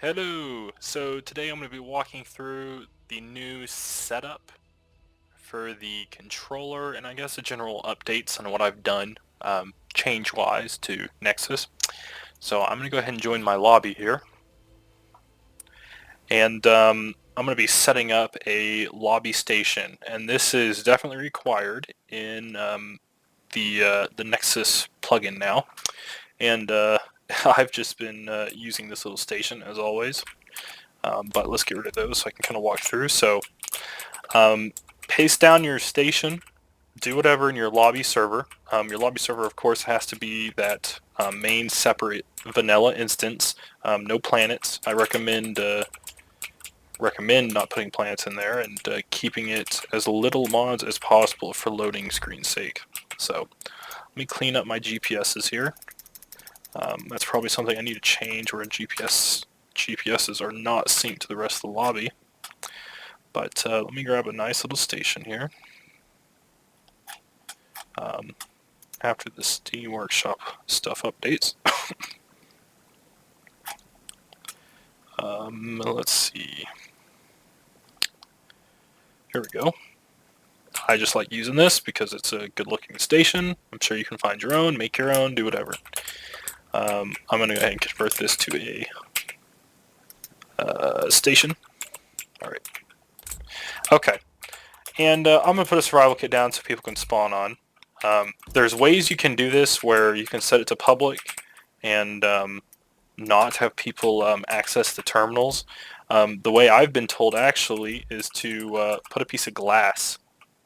Hello! So today I'm going to be walking through the new setup for the controller and I guess the general updates on what I've done change-wise to Nexus. So I'm going to go ahead and join my lobby here. And I'm going to be setting up a lobby station, and this is definitely required in the Nexus plugin now. And I've just been using this little station as always. But let's get rid of those so I can kind of walk through. So paste down your station, do whatever in your lobby server. Your lobby server, of course, has to be that main separate vanilla instance. No planets. I recommend not putting planets in there and keeping it as little mods as possible for loading screen's sake. So let me clean up my GPSs here. That's probably something I need to change where GPSs are not synced to the rest of the lobby. But let me grab a nice little station here. After the Steam Workshop stuff updates. Let's see. Here we go. I just like using this because it's a good looking station. I'm sure you can find your own, make your own, do whatever. I'm going to go ahead and convert this to a station. Alright. Okay. And I'm going to put a survival kit down so people can spawn on. There's ways you can do this where you can set it to public and not have people access the terminals. The way I've been told actually is to put a piece of glass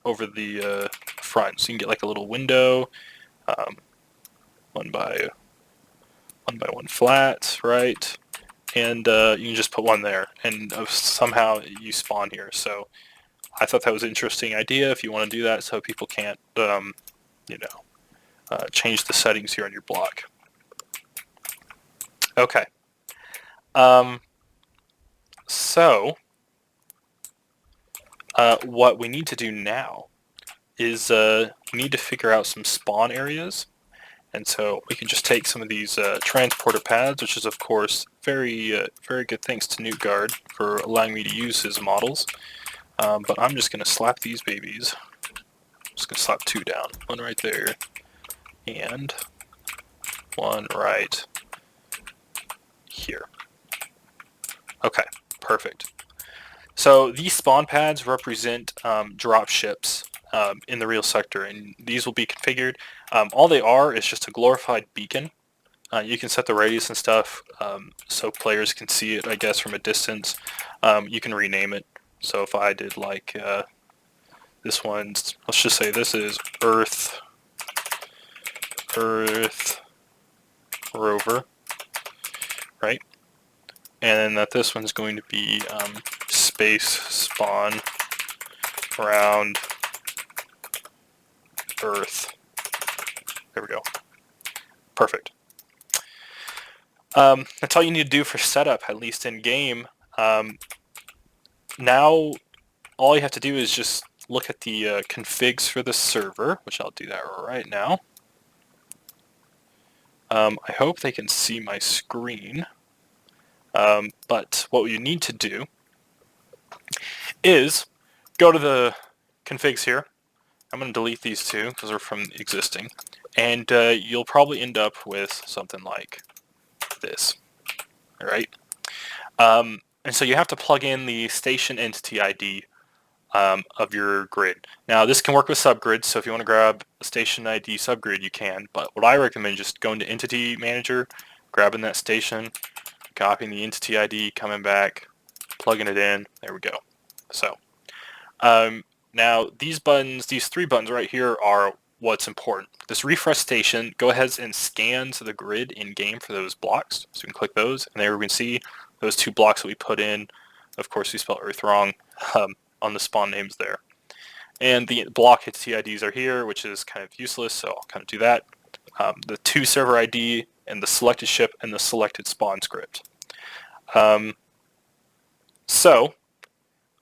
over the front, so you can get like a little window, one by one flat, right? And you can just put one there, and somehow you spawn here. So I thought that was an interesting idea. If you want to do that, so people can't, change the settings here on your block. Okay. So what we need to do now is we need to figure out some spawn areas. And so we can just take some of these transporter pads, which is of course very good thanks to Newtguard for allowing me to use his models. But I'm just going to slap these babies. I'm just going to slap two down. One right there. And one right here. Okay, perfect. So these spawn pads represent drop ships in the real sector, and these will be configured. All they are is just a glorified beacon. You can set the radius and stuff so players can see it, I guess, from a distance. You can rename it. So if I did like this one's, let's just say this is Earth Rover, right? And then that this one's going to be space spawn around Earth. There we go. Perfect. That's all you need to do for setup, at least in game. Now, all you have to do is just look at the configs for the server, which I'll do that right now. I hope they can see my screen. But what you need to do is go to the configs here. I'm going to delete these two because they're from existing. And you'll probably end up with something like this. Alright? And so you have to plug in the station entity ID of your grid. Now this can work with subgrids, so if you want to grab a station ID subgrid you can, but what I recommend is just going to Entity Manager, grabbing that station, copying the entity ID, coming back, plugging it in, there we go. So now these three buttons right here are what's important. This refresh station, go ahead and scan to the grid in game for those blocks. So you can click those, and there we can see those two blocks that we put in. Of course, we spelled Earth wrong on the spawn names there. And the block entity IDs are here, which is kind of useless, so I'll kind of do that. The two server ID and the selected ship and the selected spawn script. So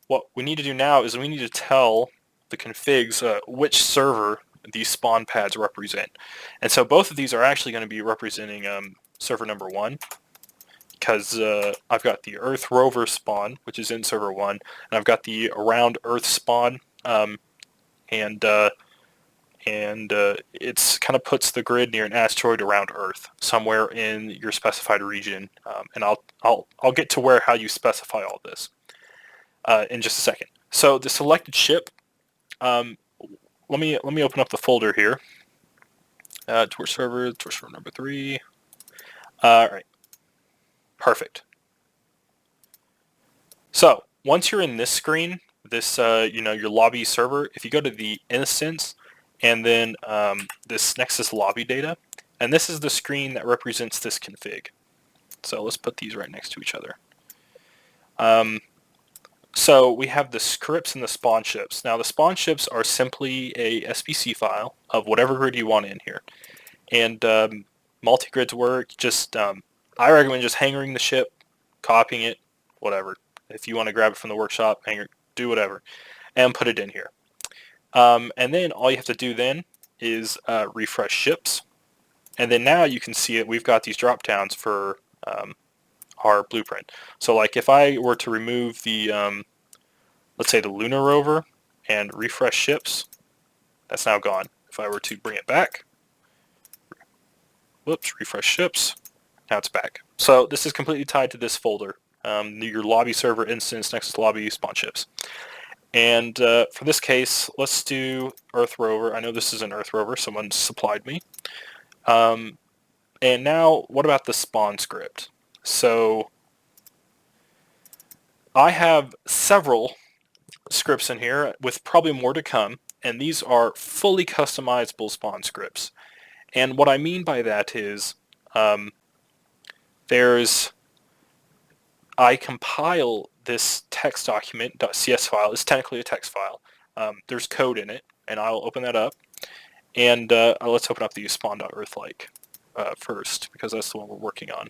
what we need to do now is we need to tell the configs which server these spawn pads represent. And so both of these are actually going to be representing server number 1. because I've got the Earth rover spawn, which is in server 1, and I've got the around Earth spawn, and it's kind of puts the grid near an asteroid around Earth, somewhere in your specified region. And I'll get to how you specify all this in just a second. So the selected ship. Let me open up the folder here. Tour server number 3. All right, perfect. So once you're in this screen, this your lobby server, if you go to the instance and then this Nexus lobby data, and this is the screen that represents this config. So let's put these right next to each other. So we have the scripts and the spawn ships. Now the spawn ships are simply a SBC file of whatever grid you want in here. And multi-grids work, I recommend just hangering the ship, copying it, whatever. If you want to grab it from the workshop, hanger, do whatever, and put it in here. And then all you have to do then is refresh ships. And then now you can see it, we've got these drop downs for our blueprint. So like if I were to remove the, let's say the lunar rover and refresh ships, that's now gone. If I were to bring it back, whoops, refresh ships, now it's back. So this is completely tied to this folder, your lobby server instance, Nexus lobby, spawn ships. And for this case, let's do Earth rover. I know this is an Earth rover, someone supplied me. And now, what about the spawn script? So I have several scripts in here with probably more to come, and these are fully customizable spawn scripts. And what I mean by that is I compile this text document, .cs file. It's technically a text file. There's code in it, and I'll open that up. And let's open up the spawn.earthlike first, because that's the one we're working on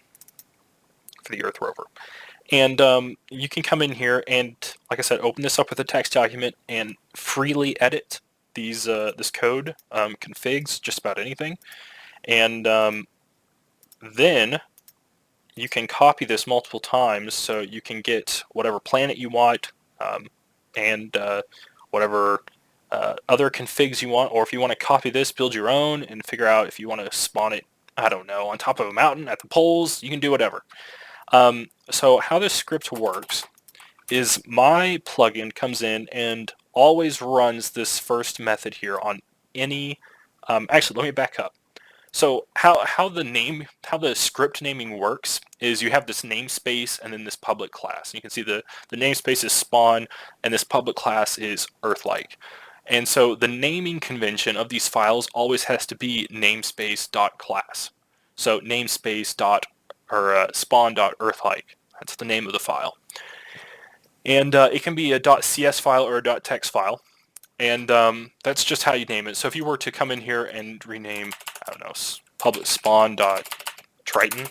for the Earth rover. And you can come in here and, like I said, open this up with a text document and freely edit these this code, configs, just about anything. And then you can copy this multiple times, so you can get whatever planet you want and whatever other configs you want, or if you want to copy this, build your own and figure out if you want to spawn it, I don't know, on top of a mountain, at the poles, you can do whatever. So how this script works is my plugin comes in and always runs this first method here on any, actually let me back up. So how the script naming works is you have this namespace and then this public class. And you can see the namespace is spawn and this public class is earthlike. And so the naming convention of these files always has to be namespace.class. So namespace spawn.earthlike. That's the name of the file. And it can be a .cs file or a .text file. And that's just how you name it. So if you were to come in here and rename, I don't know, public spawn.triton,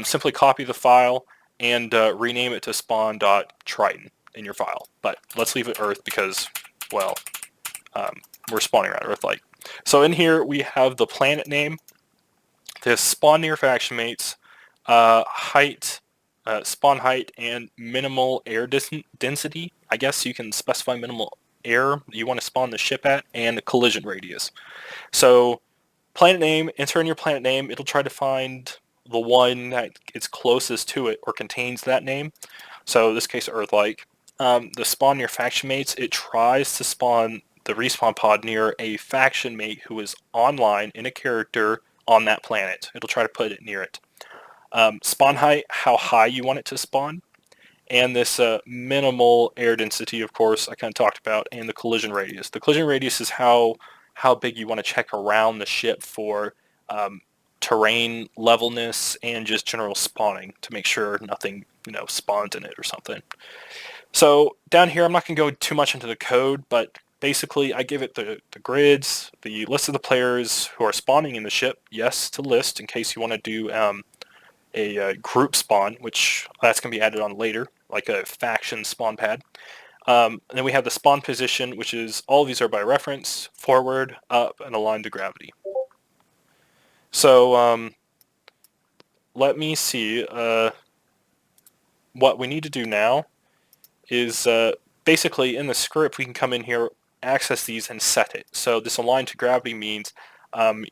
simply copy the file and rename it to spawn.triton in your file. But let's leave it Earth because, well, we're spawning around Earth-like. So in here we have the planet name, the spawn near faction mates, height, spawn height, and minimal air density. I guess you can specify minimal air you want to spawn the ship at, and the collision radius. So planet name, enter in your planet name, it'll try to find the one that is closest to it or contains that name. So in this case, Earth-like. The spawn near faction mates, it tries to spawn the respawn pod near a faction mate who is online in a character on that planet. It'll try to put it near it. Spawn height, how high you want it to spawn. And this minimal air density, of course, I kind of talked about, and the collision radius. The collision radius is how big you want to check around the ship for terrain levelness and just general spawning to make sure nothing, spawns in it or something. So down here, I'm not going to go too much into the code, but basically I give it the grids, the list of the players who are spawning in the ship, yes to list in case you want to do a group spawn, which that's going to be added on later, like a faction spawn pad. And then we have the spawn position, which is, all of these are by reference, forward, up, and aligned to gravity. So let me see. What we need to do now is basically in the script we can come in here, access these, and set it. So this align to gravity means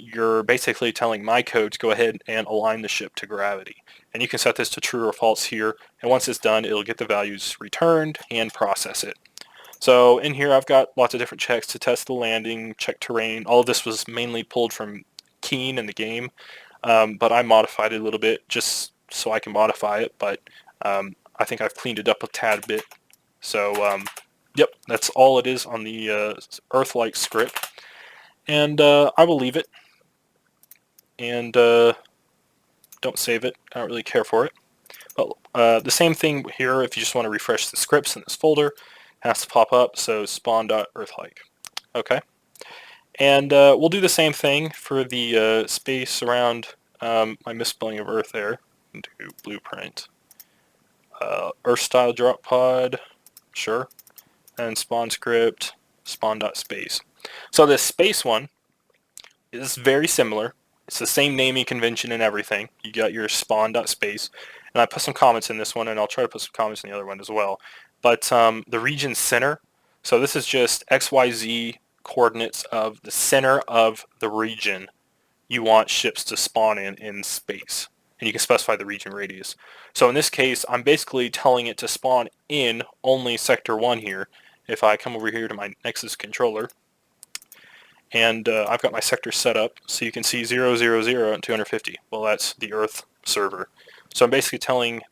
you're basically telling my code to go ahead and align the ship to gravity. And you can set this to true or false here, and once it's done, it'll get the values returned and process it. So in here I've got lots of different checks to test the landing, check terrain. All of this was mainly pulled from Keen in the game, but I modified it a little bit just so I can modify it, but I think I've cleaned it up a tad bit. So yep, that's all it is on the Earth-like script. And I will leave it, and don't save it. I don't really care for it. But the same thing here, if you just want to refresh the scripts in this folder, has to pop up, so spawn.earthlike. Okay. And we'll do the same thing for the space around my misspelling of Earth there. Into blueprint. Earth style drop pod, sure. And spawn script, spawn.space. So this space one is very similar. It's the same naming convention and everything. You got your spawn.space. And I put some comments in this one, and I'll try to put some comments in the other one as well. But the region center, so this is just XYZ coordinates of the center of the region you want ships to spawn in space. And you can specify the region radius. So in this case, I'm basically telling it to spawn in only sector 1 here. If I come over here to my Nexus controller, and I've got my sector set up, so you can see 0, 0, 0, and 250. Well, that's the Earth server. So I'm basically telling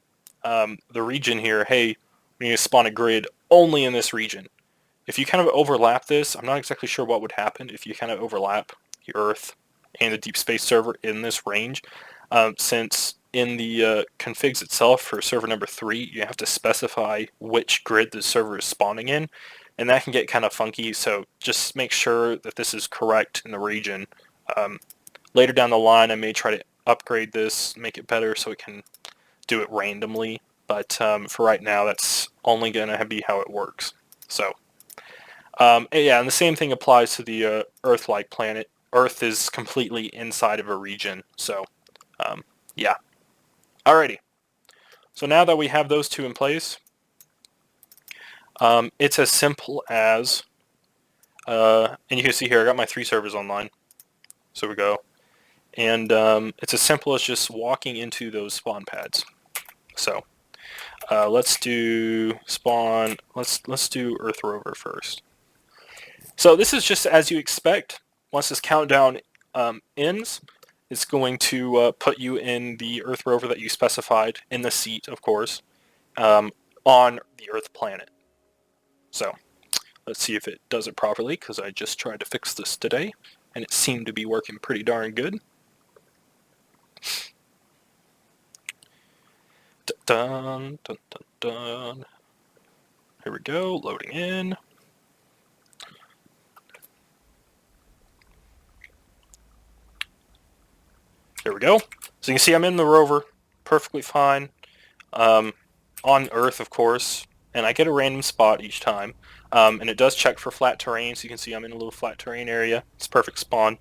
the region here, hey, we need to spawn a grid only in this region. If you kind of overlap this, I'm not exactly sure what would happen if you kind of overlap the Earth and the deep space server in this range, since in the configs itself for server number 3, you have to specify which grid the server is spawning in, and that can get kind of funky, so just make sure that this is correct in the region. Later down the line, I may try to upgrade this, make it better so it can do it randomly, but for right now, that's only going to be how it works. So, yeah, and the same thing applies to the Earth-like planet. Earth is completely inside of a region, so yeah. Alrighty. So now that we have those two in place, it's as simple as, and you can see here I got my 3 servers online. So we go, and it's as simple as just walking into those spawn pads. So let's do spawn. Let's do Earth rover first. So this is just as you expect. Once this countdown ends, it's going to put you in the Earth rover that you specified in the seat, of course, on the Earth planet. So let's see if it does it properly, because I just tried to fix this today, and it seemed to be working pretty darn good. Dun, dun, dun, dun. Here we go, loading in. There we go. So you can see I'm in the rover, perfectly fine. On Earth, of course, and I get a random spot each time. And it does check for flat terrain, so you can see I'm in a little flat terrain area. It's perfect spawn.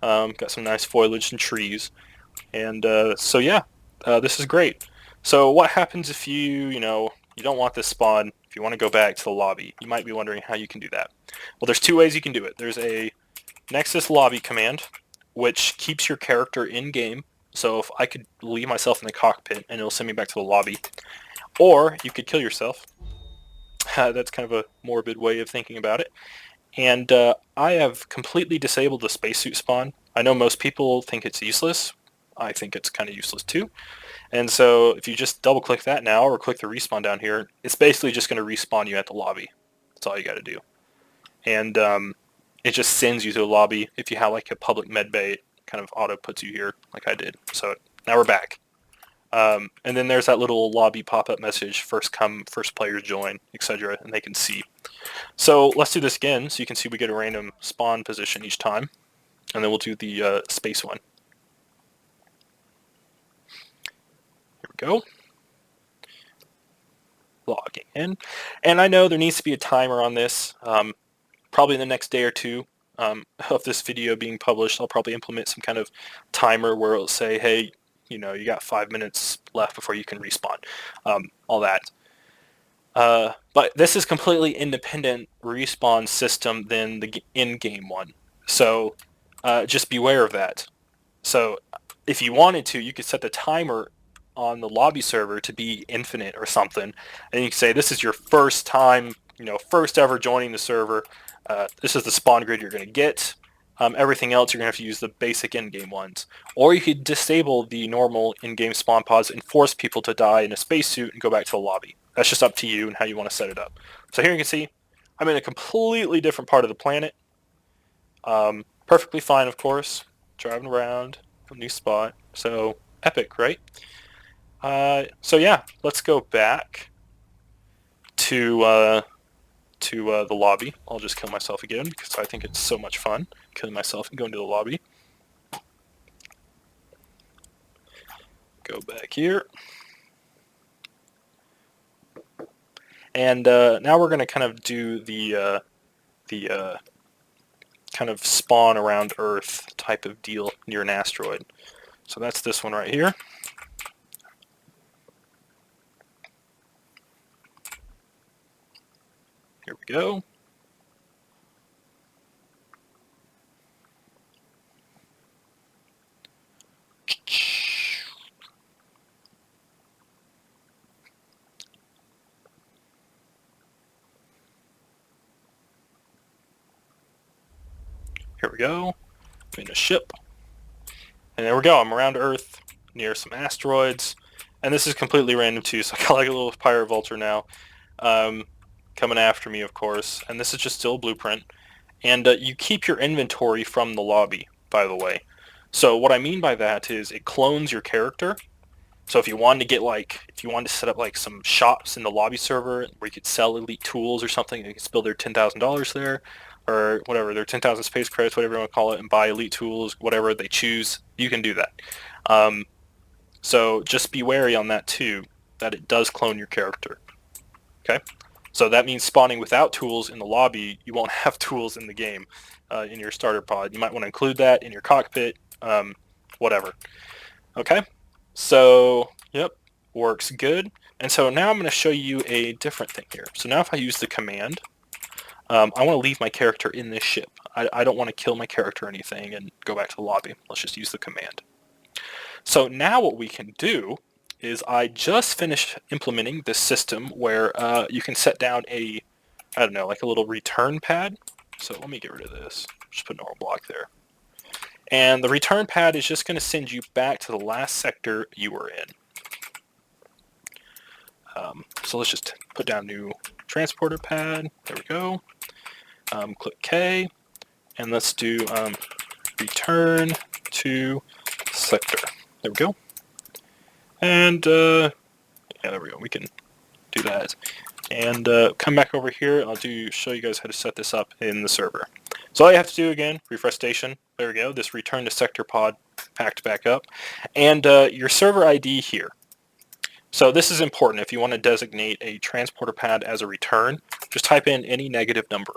Got some nice foliage and trees. And so yeah, this is great. So what happens if you don't want this spawn, if you want to go back to the lobby? You might be wondering how you can do that. Well, there's 2 ways you can do it. There's a Nexus lobby command, which keeps your character in-game. So if I could leave myself in the cockpit and it'll send me back to the lobby. Or you could kill yourself. That's kind of a morbid way of thinking about it. And I have completely disabled the spacesuit spawn. I know most people think it's useless. I think it's kind of useless too. And so if you just double click that now or click the respawn down here, it's basically just going to respawn you at the lobby. That's all you got to do. And it just sends you to the lobby. If you have like a public med bay, it kind of auto puts you here like I did. So now we're back. And then there's that little lobby pop-up message, first come, first players join, etc. And they can see. So let's do this again so you can see we get a random spawn position each time. And then we'll do the space one. Here we go. Logging in. And I know there needs to be a timer on this. Probably in the next day or two of this video being published, I'll probably implement some kind of timer where it'll say, hey, you know, you got 5 minutes left before you can respawn, all that. But this is completely independent respawn system than the in-game one. So just beware of that. So if you wanted to, you could set the timer on the lobby server to be infinite or something, and you can say this is your first time, you know, first ever joining the server. This is the spawn grid you're going to get. Everything else you're going to have to use the basic in-game ones. Or you could disable the normal in-game spawn pods and force people to die in a spacesuit and go back to the lobby. That's just up to you and how you want to set it up. So here you can see I'm in a completely different part of the planet. Perfectly fine, of course. Driving around, a new spot. So epic, right? So yeah, let's go back to the lobby. I'll just kill myself again because I think it's so much fun killing myself and going to the lobby. Go back here. And now we're going to kind of do the kind of spawn around Earth type of deal near an asteroid. So that's this one right here. Here we go. Here we go. I'm in a ship. And there we go. I'm around Earth near some asteroids. And this is completely random too, so I got like a little pirate vulture now. Coming after me, of course. And this is just still a blueprint. And you keep your inventory from the lobby, by the way. So what I mean by that is it clones your character. So if you wanted to get if you wanted to set up like some shops in the lobby server where you could sell elite tools or something, you could spill their $10,000 there, or whatever, their 10,000 space credits, whatever you want to call it, and buy elite tools, whatever they choose, you can do that. So just be wary on that too, that it does clone your character. Okay? So that means spawning without tools in the lobby, you won't have tools in the game in your starter pod. You might want to include that in your cockpit, whatever. Okay? So, yep, works good. And so now I'm going to show you a different thing here. So now if I use the command, I want to leave my character in this ship. I don't want to kill my character or anything and go back to the lobby. Let's just use the command. So now what we can do is I just finished implementing this system where you can set down a, I don't know, like a little return pad. So let me get rid of this. Just put a normal block there. And the return pad is just going to send you back to the last sector you were in. So let's just put down new transporter pad. There we go. Click K. And let's do return to sector. There we go. And yeah, there we go. We can do that. And come back over here. I'll show you guys how to set this up in the server. So all you have to do again, refresh station. There we go. This return to sector pod packed back up. And your server ID here. So this is important. If you want to designate a transporter pad as a return, just type in any negative number.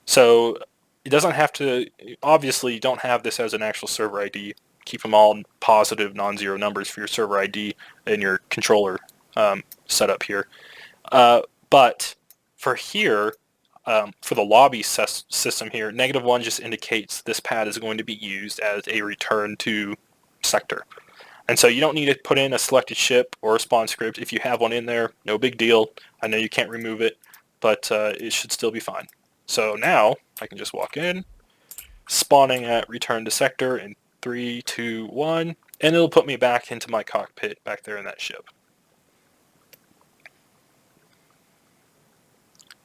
So it doesn't have to, obviously you don't have this as an actual server ID. Keep them all positive, non-zero numbers for your server ID and your controller setup here. But for here, for the lobby system here, -1 just indicates this pad is going to be used as a return to sector. And so you don't need to put in a selected ship or a spawn script. If you have one in there, no big deal. I know you can't remove it, but it should still be fine. So now I can just walk in, spawning at return to sector in 3, 2, 1, and it'll put me back into my cockpit back there in that ship.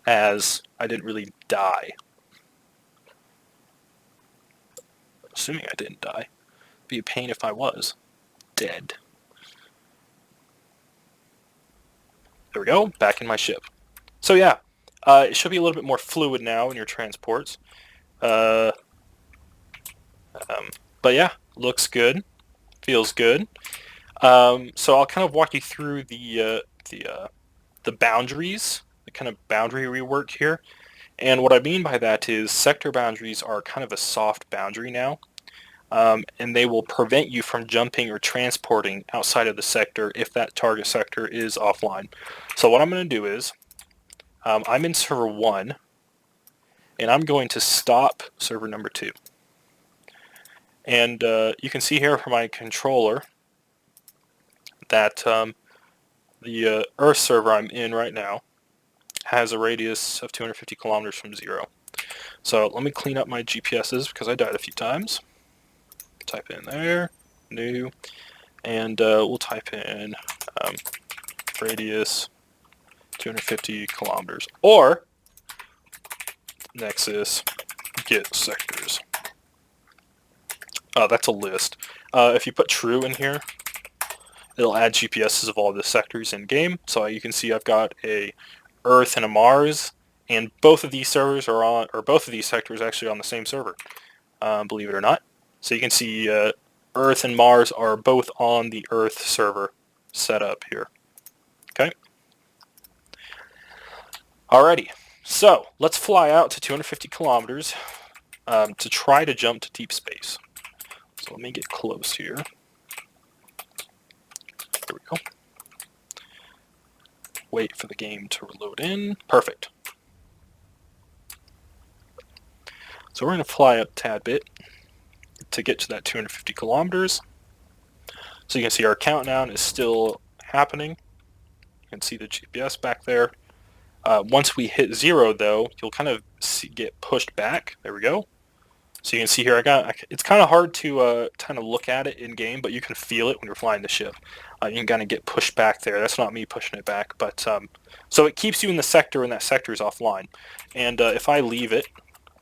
As I didn't really die. Assuming I didn't die. It'd be a pain if I was dead. There we go, back in my ship. So yeah, it should be a little bit more fluid now in your transports. But yeah, looks good, feels good. So I'll kind of walk you through the boundaries, the kind of boundary rework here. And what I mean by that is sector boundaries are kind of a soft boundary now. and they will prevent you from jumping or transporting outside of the sector if that target sector is offline. So what I'm going to do is, I'm in server 1, and I'm going to stop server number 2. And you can see here from my controller that the Earth server I'm in right now has a radius of 250 kilometers from 0. So let me clean up my GPSs because I died a few times. Type in there, new, and we'll type in radius 250 kilometers, or Nexus get sectors. That's a list. If you put true in here, it'll add GPSs of all the sectors in game. So you can see I've got a Earth and a Mars, and both of these servers are on, or both of these sectors are actually on the same server, believe it or not. So you can see Earth and Mars are both on the Earth server set up here. Okay. Alrighty. So let's fly out to 250 kilometers to try to jump to deep space. So let me get close here. There we go. Wait for the game to reload in. Perfect. So we're going to fly up a tad bit to get to that 250 kilometers. So you can see our countdown is still happening. You can see the GPS back there. Once we hit 0, though, you'll kind of get pushed back. There we go. So you can see here, it's kind of hard to kind of look at it in game, but you can feel it when you're flying the ship. You can kind of get pushed back there. That's not me pushing it back, but so it keeps you in the sector, and that sector is offline. And if I leave it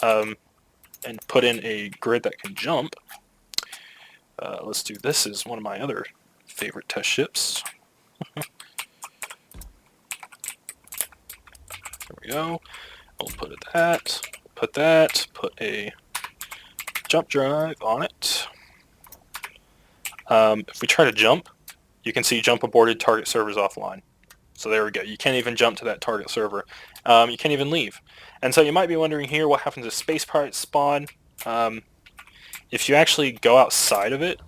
and put in a grid that can jump, let's do this. Is one of my other favorite test ships. There we go. We'll put that. Put a jump drive on it. If we try to jump, you can see jump aborted, target server's offline. So there we go. You can't even jump to that target server. You can't even leave. And so you might be wondering here, what happens if space pirates spawn? If you actually go outside of it,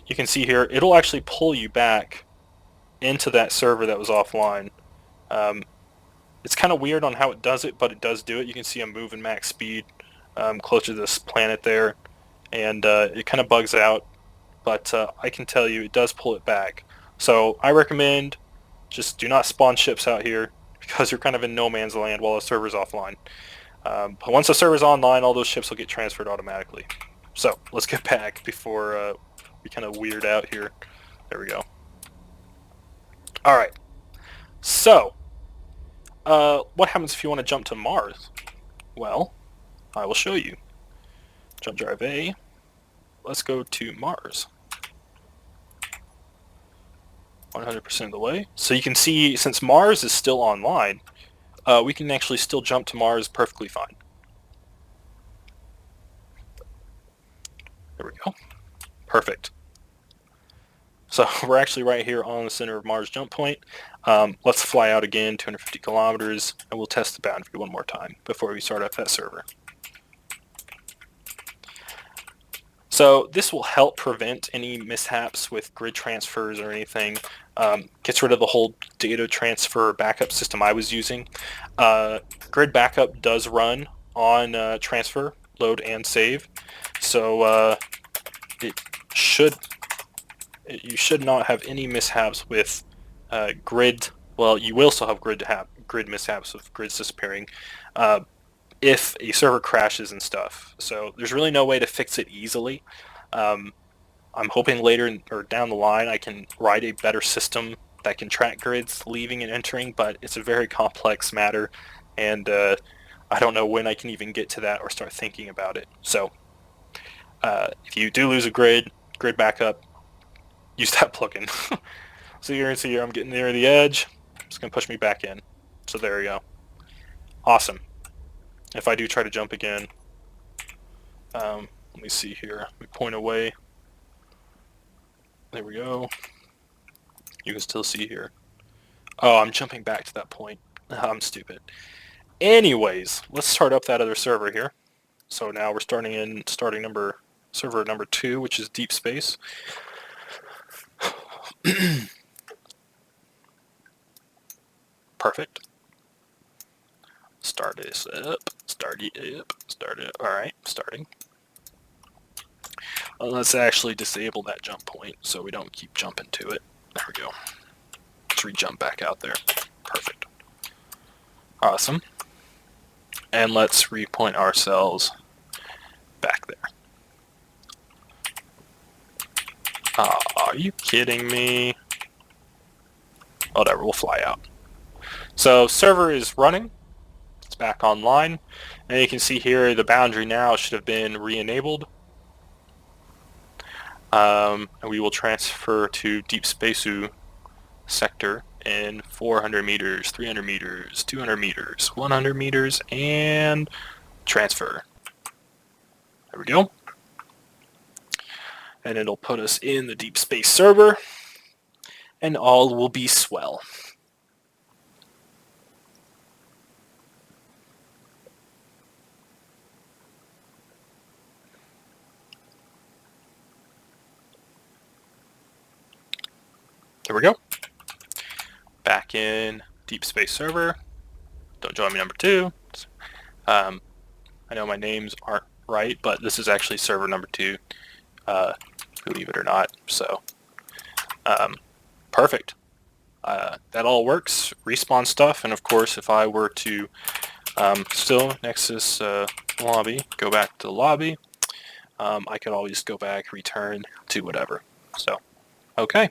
you can see here, it'll actually pull you back into that server that was offline. It's kind of weird on how it does it, but it does do it. You can see I'm moving max speed closer to this planet there, and it kind of bugs out, but I can tell you it does pull it back. So I recommend just do not spawn ships out here because you're kind of in no man's land while the server's offline. But once the server's online, all those ships will get transferred automatically. So let's get back before we kind of weird out here. There we go. Alright, so what happens if you want to jump to Mars? Well, I will show you. Jump drive A. Let's go to Mars. 100% of the way. So you can see, since Mars is still online, we can actually still jump to Mars perfectly fine. There we go. Perfect. So we're actually right here on the center of Mars jump point. Let's fly out again, 250 kilometers, and we'll test the boundary one more time before we start up that server. So this will help prevent any mishaps with grid transfers or anything. Gets rid of the whole data transfer backup system I was using. Grid backup does run on transfer, load, and save. So you should not have any mishaps with grid. Well, you will still have grid mishaps with grids disappearing if a server crashes and stuff. So there's really no way to fix it easily. I'm hoping later or down the line I can write a better system that can track grids leaving and entering, but it's a very complex matter, and I don't know when I can even get to that or start thinking about it. So if you do lose a grid backup, use that plugin. So you're going to see here I'm getting near the edge. It's going to push me back in. So there you go. Awesome. If I do try to jump again, let me see here. Let me point away. There we go. You can still see here. Oh, I'm jumping back to that point. I'm stupid. Anyways, let's start up that other server here. So now we're starting number server number 2, which is deep space. Perfect. Start this up. Start it up. Start it. Alright, starting. Let's actually disable that jump point so we don't keep jumping to it. There we go. Let's re-jump back out there. Perfect. Awesome. And let's repoint ourselves back there. Are you kidding me? Whatever, we'll fly out. So server is running. It's back online. And you can see here the boundary now should have been re-enabled. And we will transfer to Deep Space sector in 400 meters, 300 meters, 200 meters, 100 meters, and transfer. There we go. And it'll put us in the deep space server, and all will be swell. There we go. Back in deep space server. Don't join me number 2. I know my names aren't right, but this is actually server number 2. Believe it or not. So, perfect. That all works. Respawn stuff, and of course, if I were to still Nexus lobby, go back to the lobby, I could always go back, return to whatever. So, okay.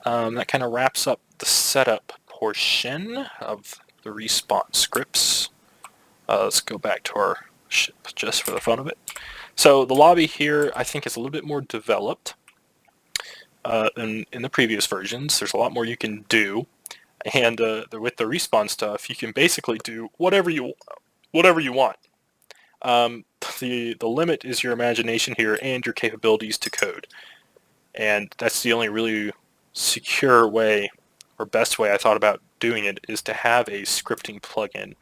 That kind of wraps up the setup portion of the respawn scripts. Let's go back to our ship just for the fun of it. So the lobby here, I think, is a little bit more developed than in the previous versions. There's a lot more you can do, and with the respawn stuff, you can basically do whatever you want. The limit is your imagination here and your capabilities to code, and that's the only really secure way or best way I thought about doing it, is to have a scripting plugin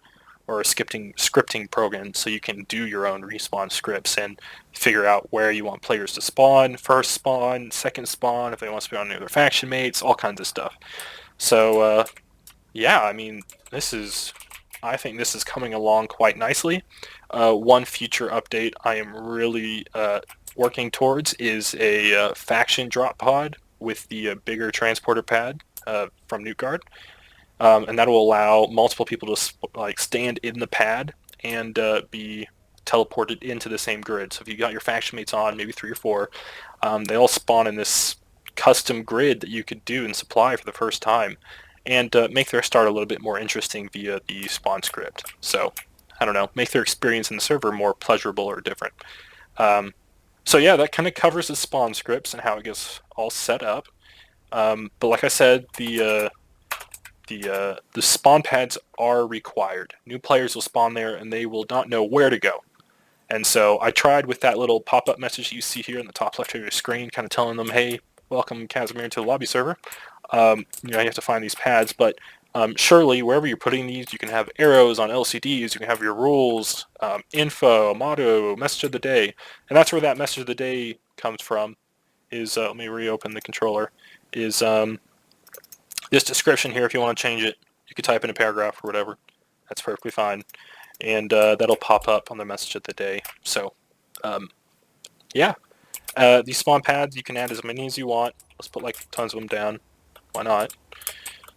or a scripting program so you can do your own respawn scripts and figure out where you want players to spawn, first spawn, second spawn, if they want to spawn on other faction mates, all kinds of stuff. So yeah, I mean, I think this is coming along quite nicely. One future update I am really working towards is a faction drop pod with the bigger transporter pad from Newtguard. And that will allow multiple people to stand in the pad and be teleported into the same grid. So if you got your faction mates on, maybe 3 or 4, they all spawn in this custom grid that you could do and supply for the first time, and make their start a little bit more interesting via the spawn script. So, I don't know, make their experience in the server more pleasurable or different. So yeah, that kind of covers the spawn scripts and how it gets all set up. But like I said, the spawn pads are required. New players will spawn there and they will not know where to go. And so I tried with that little pop-up message you see here in the top left of your screen, kind of telling them, hey, welcome Casimir to the lobby server. You have to find these pads, but surely wherever you're putting these, you can have arrows on LCDs, you can have your rules, info, motto, message of the day. And that's where that message of the day comes from, is, let me reopen the controller, is this description here. If you want to change it, you could type in a paragraph or whatever. That's perfectly fine. And that'll pop up on the message of the day. So, yeah. These spawn pads, you can add as many as you want. Let's put like tons of them down. Why not?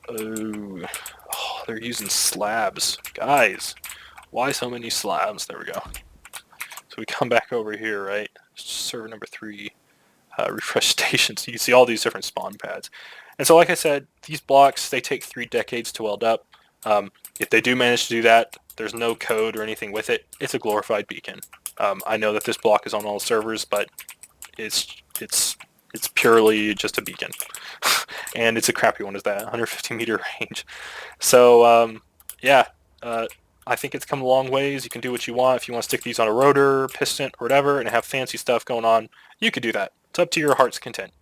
Oh, they're using slabs. Guys, why so many slabs? There we go. So we come back over here, right? Server number 3, refresh stations. You can see all these different spawn pads. And so like I said, these blocks, they take 3 decades to weld up. If they do manage to do that, there's no code or anything with it. It's a glorified beacon. I know that this block is on all servers, but it's purely just a beacon. And it's a crappy one, is that 150 meter range. So yeah, I think it's come a long ways. You can do what you want. If you want to stick these on a rotor, piston, or whatever, and have fancy stuff going on, you could do that. It's up to your heart's content.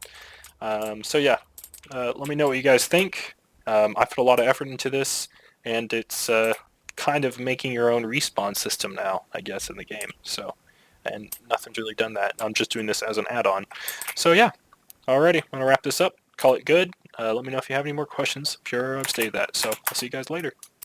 So yeah, let me know what you guys think. I put a lot of effort into this, and it's kind of making your own respawn system now, I guess, in the game. So and nothing's really done that. I'm just doing this as an add-on. So yeah, alrighty, I'm gonna wrap this up, call it good. Let me know if you have any more questions. I'm sure I've stated that. So I'll see you guys later.